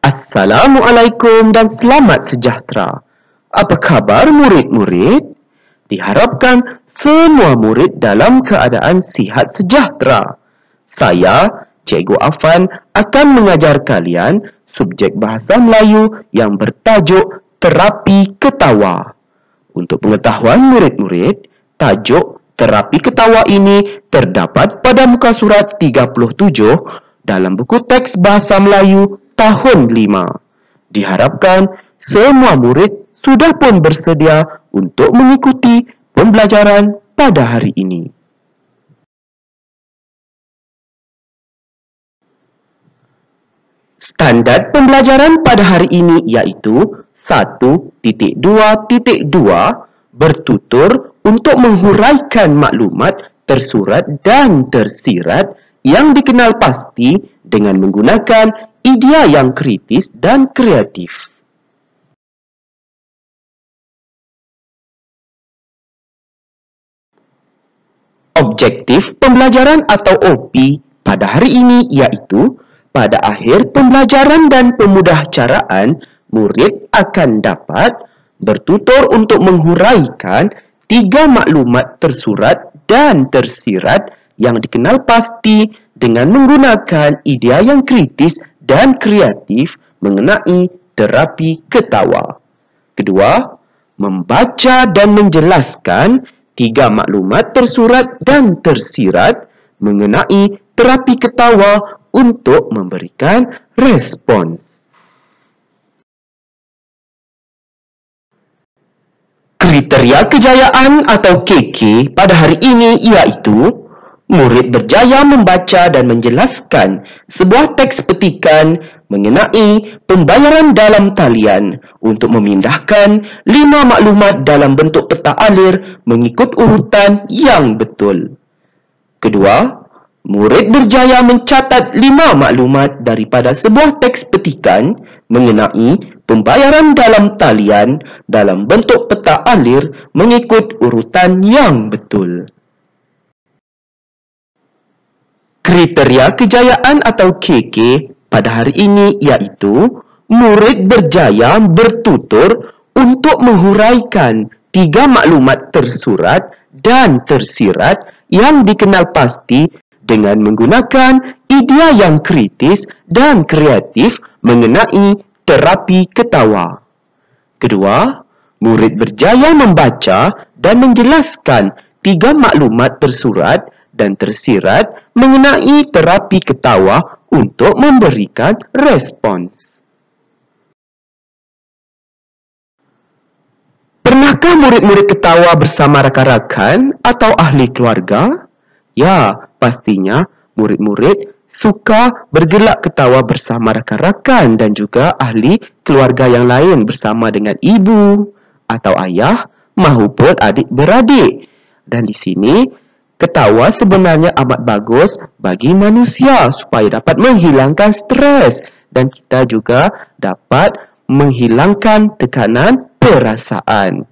Assalamualaikum dan selamat sejahtera. Apa khabar murid-murid? Diharapkan semua murid dalam keadaan sihat sejahtera. Saya, Cikgu Afan, akan mengajar kalian subjek bahasa Melayu yang bertajuk Terapi Ketawa. Untuk pengetahuan murid-murid, tajuk Terapi Ketawa ini terdapat pada muka surat 37 dalam buku teks bahasa Melayu tahun 5. Diharapkan semua murid sudah pun bersedia untuk mengikuti pembelajaran pada hari ini. Standard pembelajaran pada hari ini iaitu 1.2.2 bertutur untuk menghuraikan maklumat tersurat dan tersirat yang dikenal pasti dengan menggunakan idea yang kritis dan kreatif. Objektif pembelajaran atau OP pada hari ini iaitu pada akhir pembelajaran dan pemudahcaraan, murid akan dapat bertutur untuk menghuraikan 3 maklumat tersurat dan tersirat yang dikenal pasti dengan menggunakan idea yang kritis dan kreatif mengenai terapi ketawa. Kedua, membaca dan menjelaskan 3 maklumat tersurat dan tersirat mengenai terapi ketawa untuk memberikan respons. Kriteria kejayaan atau KK pada hari ini iaitu murid berjaya membaca dan menjelaskan sebuah teks petikan mengenai pembayaran dalam talian untuk memindahkan 5 maklumat dalam bentuk peta alir mengikut urutan yang betul. Kedua, murid berjaya mencatat 5 maklumat daripada sebuah teks petikan mengenai pembayaran dalam talian dalam bentuk peta alir mengikut urutan yang betul. Kriteria kejayaan atau KK pada hari ini iaitu murid berjaya bertutur untuk menghuraikan 3 maklumat tersurat dan tersirat yang dikenal pasti dengan menggunakan idea yang kritis dan kreatif mengenai terapi ketawa. Kedua, murid berjaya membaca dan menjelaskan 3 maklumat tersurat dan tersirat mengenai terapi ketawa untuk memberikan respons. Pernahkah murid-murid ketawa bersama rakan-rakan atau ahli keluarga? Ya, pastinya murid-murid suka bergelak ketawa bersama rakan-rakan dan juga ahli keluarga yang lain bersama dengan ibu atau ayah maupun adik-beradik. Dan di sini ketawa sebenarnya amat bagus bagi manusia supaya dapat menghilangkan stres dan kita juga dapat menghilangkan tekanan perasaan.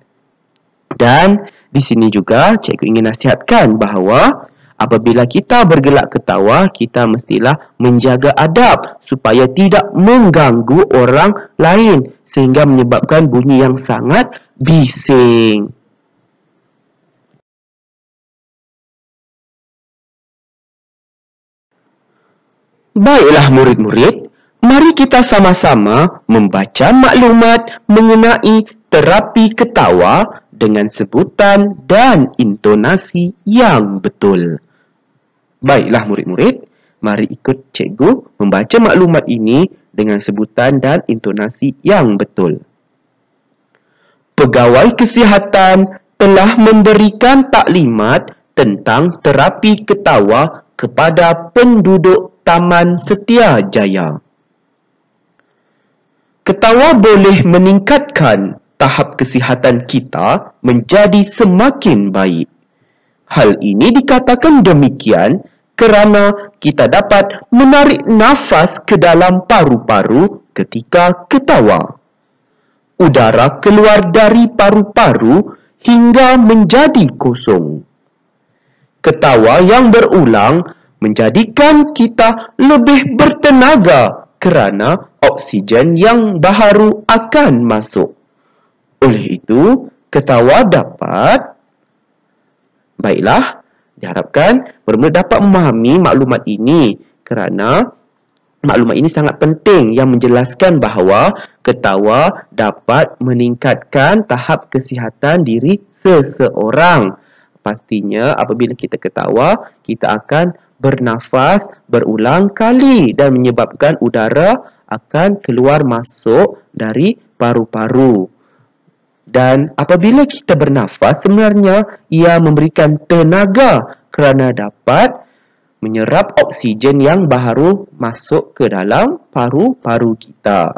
Dan di sini juga cikgu ingin nasihatkan bahawa apabila kita bergelak ketawa, kita mestilah menjaga adab supaya tidak mengganggu orang lain sehingga menyebabkan bunyi yang sangat bising. Baiklah murid-murid, mari kita sama-sama membaca maklumat mengenai terapi ketawa dengan sebutan dan intonasi yang betul. Baiklah murid-murid, mari ikut cikgu membaca maklumat ini dengan sebutan dan intonasi yang betul. Pegawai kesihatan telah memberikan taklimat tentang terapi ketawa kepada penduduk Taman Setiajaya. Ketawa boleh meningkatkan tahap kesihatan kita menjadi semakin baik. Hal ini dikatakan demikian kerana kita dapat menarik nafas ke dalam paru-paru ketika ketawa. Udara keluar dari paru-paru hingga menjadi kosong. Ketawa yang berulang menjadikan kita lebih bertenaga kerana oksigen yang baharu akan masuk. Oleh itu, ketawa dapat... Baiklah, diharapkan murid-murid dapat memahami maklumat ini kerana maklumat ini sangat penting yang menjelaskan bahawa ketawa dapat meningkatkan tahap kesihatan diri seseorang. Pastinya apabila kita ketawa, kita akan bernafas berulang kali dan menyebabkan udara akan keluar masuk dari paru-paru. Dan apabila kita bernafas, sebenarnya ia memberikan tenaga kerana dapat menyerap oksigen yang baharu masuk ke dalam paru-paru kita.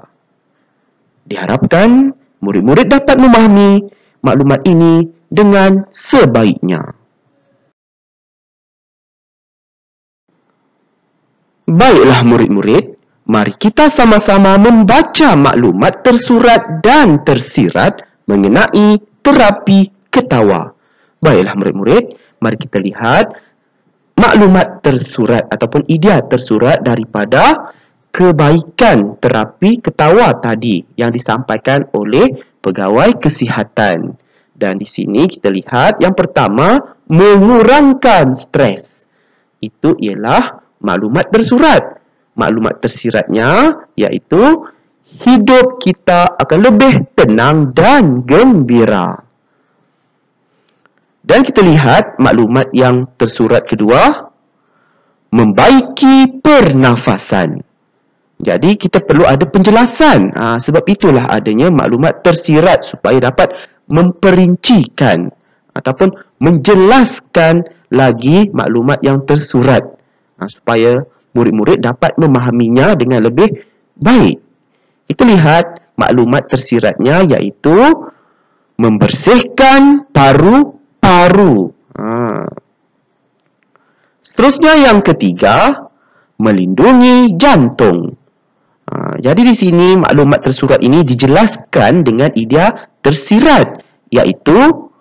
Diharapkan murid-murid dapat memahami maklumat ini dengan sebaiknya. Baiklah murid-murid, mari kita sama-sama membaca maklumat tersurat dan tersirat mengenai terapi ketawa. Baiklah murid-murid, mari kita lihat maklumat tersurat ataupun idea tersurat daripada kebaikan terapi ketawa tadi yang disampaikan oleh pegawai kesihatan. Dan di sini kita lihat yang pertama, mengurangkan stres. Itu ialah maklumat tersurat. Maklumat tersiratnya iaitu hidup kita akan lebih tenang dan gembira. Dan kita lihat maklumat yang tersurat kedua, membaiki pernafasan. Jadi kita perlu ada penjelasan. Sebab itulah adanya maklumat tersirat supaya dapat memperincikan ataupun menjelaskan lagi maklumat yang tersurat. Supaya murid-murid dapat memahaminya dengan lebih baik. Kita lihat maklumat tersiratnya iaitu membersihkan paru-paru. Seterusnya yang ketiga, melindungi jantung. Jadi di sini maklumat tersurat ini dijelaskan dengan idea tersirat iaitu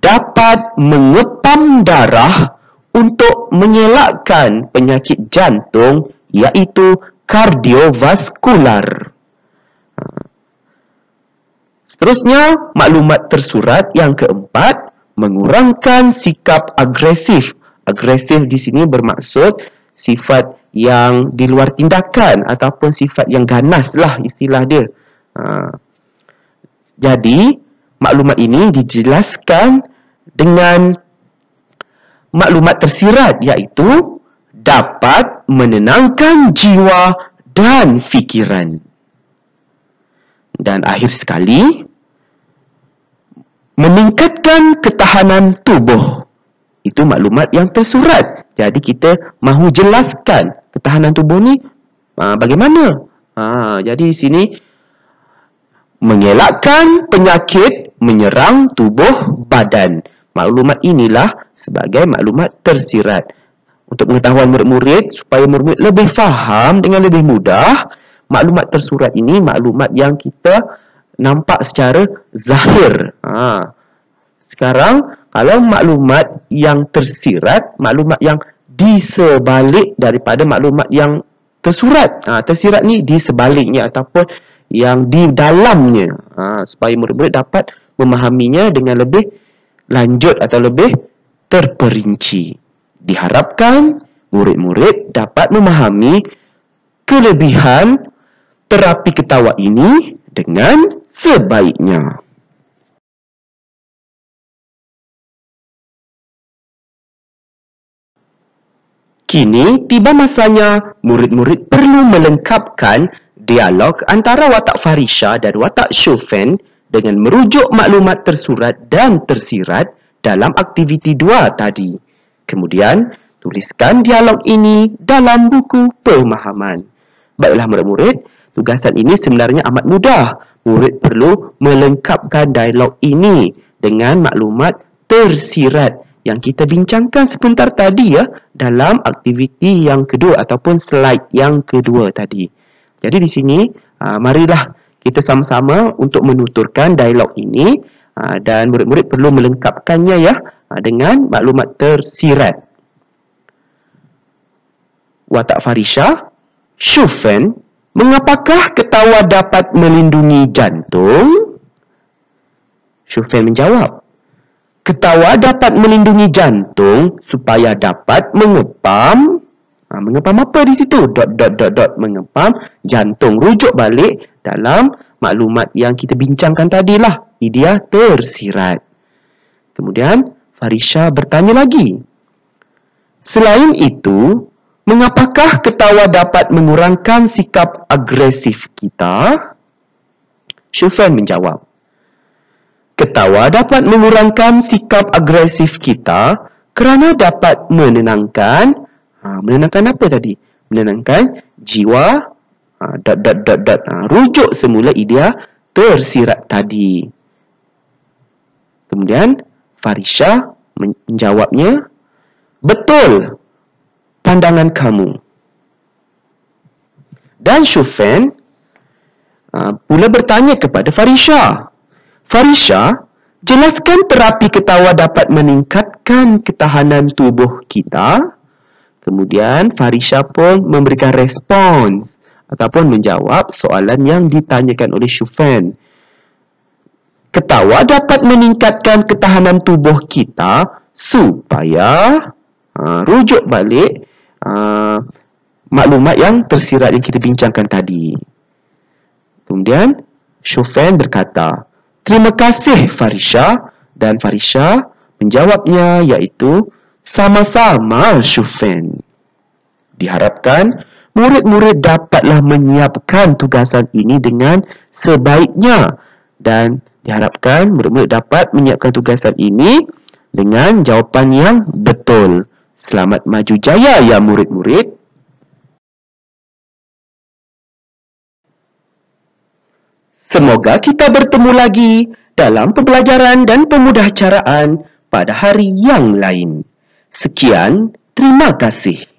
dapat mengepam darah untuk mengelakkan penyakit jantung iaitu kardiovaskular. Seterusnya, maklumat tersurat yang keempat, mengurangkan sikap agresif. Agresif di sini bermaksud sifat yang di luar tindakan ataupun sifat yang ganas lah istilah dia. Jadi, maklumat ini dijelaskan dengan maklumat tersirat iaitu dapat menenangkan jiwa dan fikiran. Dan akhir sekali, meningkatkan ketahanan tubuh. Itu maklumat yang tersurat. Jadi kita mahu jelaskan ketahanan tubuh ni bagaimana. Jadi di sini mengelakkan penyakit menyerang tubuh badan. Maklumat inilah sebagai maklumat tersirat. Untuk pengetahuan murid-murid, supaya murid-murid lebih faham dengan lebih mudah, maklumat tersurat ini maklumat yang kita nampak secara zahir. Sekarang, kalau maklumat yang tersirat, maklumat yang di sebalik daripada maklumat yang tersurat. Tersirat ni di sebaliknya ataupun yang di dalamnya. Supaya murid-murid dapat memahaminya dengan lebih lanjut atau lebih terperinci. Diharapkan murid-murid dapat memahami kelebihan terapi ketawa ini dengan sebaiknya. Kini tiba masanya murid-murid perlu melengkapkan dialog antara watak Farisha dan watak Chopin dengan merujuk maklumat tersurat dan tersirat dalam aktiviti 2 tadi. Kemudian, tuliskan dialog ini dalam buku pemahaman. Baiklah murid-murid, tugasan ini sebenarnya amat mudah. Murid perlu melengkapkan dialog ini dengan maklumat tersirat yang kita bincangkan sebentar tadi dalam aktiviti yang kedua ataupun slide yang kedua tadi. Jadi di sini, marilah kita sama-sama untuk menuturkan dialog ini dan murid-murid perlu melengkapkannya dengan maklumat tersirat. Watak Farisha, Chopin Mengapakah ketawa dapat melindungi jantung? Syufan menjawab, ketawa dapat melindungi jantung supaya dapat mengepam. Mengepam apa di situ? Mengepam jantung. Rujuk balik dalam maklumat yang kita bincangkan tadilah. Idea tersirat. Kemudian Farisha bertanya lagi. Selain itu, mengapakah ketawa dapat mengurangkan sikap agresif kita? Syufan menjawab, ketawa dapat mengurangkan sikap agresif kita kerana dapat menenangkan. Menenangkan apa tadi? Menenangkan jiwa. Rujuk semula idea tersirat tadi. Kemudian Farisha menjawabnya, betul pandangan kamu. Dan Syufan pula bertanya kepada Farisha, Farisha, jelaskan terapi ketawa dapat meningkatkan ketahanan tubuh kita. Kemudian Farisha pun memberikan respons ataupun menjawab soalan yang ditanyakan oleh Syufan. Ketawa dapat meningkatkan ketahanan tubuh kita supaya rujuk balik maklumat yang tersirat yang kita bincangkan tadi. Kemudian Syufan berkata, terima kasih Farisha, dan Farisha menjawabnya iaitu sama-sama Syufan. Diharapkan murid-murid dapatlah menyiapkan tugasan ini dengan sebaiknya, dan diharapkan murid-murid dapat menyiapkan tugasan ini dengan jawapan yang betul. Selamat maju jaya ya murid-murid. Semoga kita bertemu lagi dalam pembelajaran dan pemudahcaraan pada hari yang lain. Sekian, terima kasih.